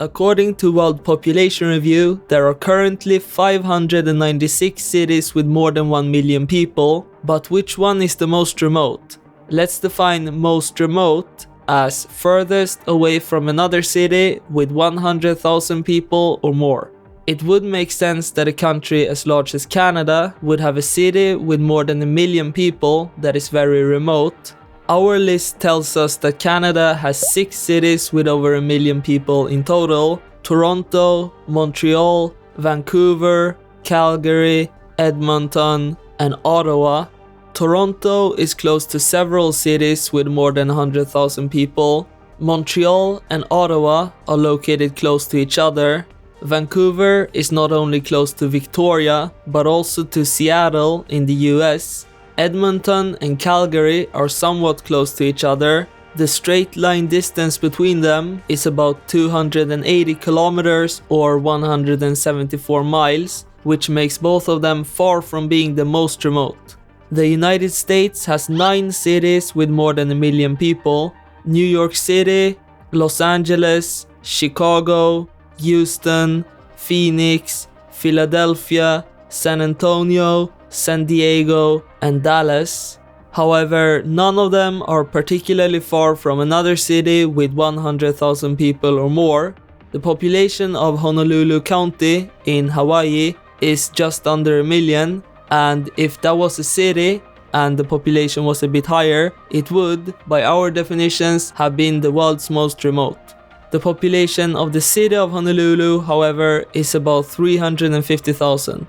According to World Population Review, there are currently 596 cities with more than 1 million people, but which one is the most remote? Let's define most remote as furthest away from another city with 100,000 people or more. It would make sense that a country as large as Canada would have a city with more than 1 million people that is very remote. Our list tells us that Canada has 6 cities with over 1 million people in total: Toronto, Montreal, Vancouver, Calgary, Edmonton, and Ottawa. Toronto is close to several cities with more than 100,000 people. Montreal and Ottawa are located close to each other. Vancouver is not only close to Victoria, but also to Seattle in the US. Edmonton and Calgary are somewhat close to each other. The straight line distance between them is about 280 kilometers or 174 miles, which makes both of them far from being the most remote. The United States has 9 cities with more than 1 million people: New York City, Los Angeles, Chicago, Houston, Phoenix, Philadelphia, San Antonio, San Diego, and Dallas. However, none of them are particularly far from another city with 100,000 people or more. The population of Honolulu County in Hawaii is just under 1 million, and if that was a city and the population was a bit higher, it would, by our definitions, have been the world's most remote. The population of the city of Honolulu, however, is about 350,000.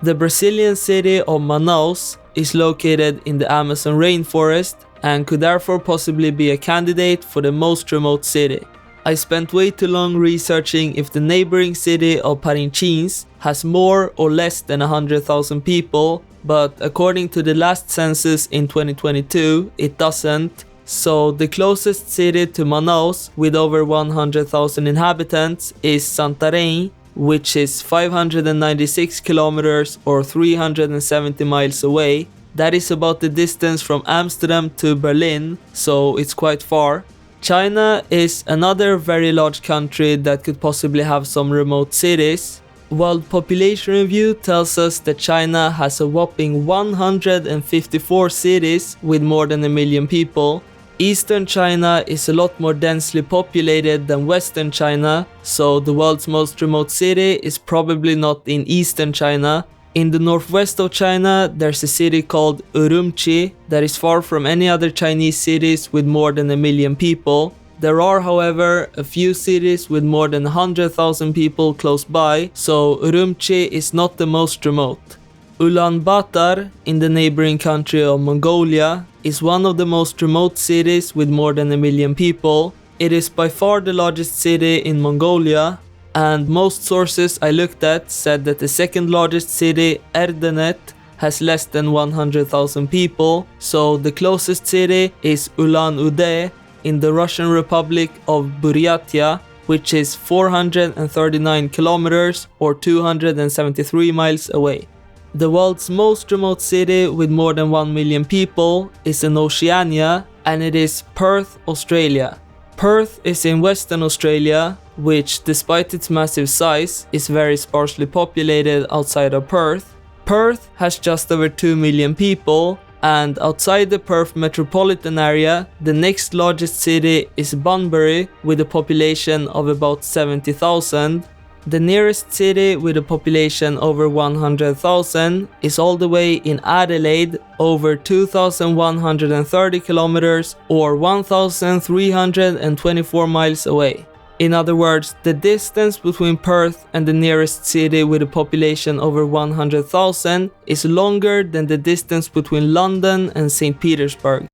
The Brazilian city of Manaus is located in the Amazon rainforest and could therefore possibly be a candidate for the most remote city. I spent way too long researching if the neighboring city of Parintins has more or less than 100,000 people, but according to the last census in 2022, it doesn't. So the closest city to Manaus with over 100,000 inhabitants is Santarém, which is 596 kilometers or 370 miles away. That is about the distance from Amsterdam to Berlin, so it's quite far. China is another very large country that could possibly have some remote cities. World Population Review tells us that China has a whopping 154 cities with more than 1 million people. Eastern China is a lot more densely populated than Western China, so the world's most remote city is probably not in Eastern China. In the northwest of China, there's a city called Urumqi that is far from any other Chinese cities with more than 1 million people. There are, however, a few cities with more than 100,000 people close by, so Urumqi is not the most remote. Ulaanbaatar, in the neighboring country of Mongolia, is one of the most remote cities with more than 1 million people. It is by far the largest city in Mongolia, and most sources I looked at said that the second largest city, Erdenet, has less than 100,000 people, so the closest city is Ulan-Ude in the Russian Republic of Buryatia, which is 439 kilometers or 273 miles away. The world's most remote city with more than 1 million people is in Oceania, and it is Perth, Australia. Perth is in Western Australia, which, despite its massive size, is very sparsely populated outside of Perth. Perth has just over 2 million people, and outside the Perth metropolitan area, the next largest city is Bunbury with a population of about 70,000. The nearest city with a population over 100,000 is all the way in Adelaide, over 2,130 kilometers or 1,324 miles away. In other words, the distance between Perth and the nearest city with a population over 100,000 is longer than the distance between London and St. Petersburg.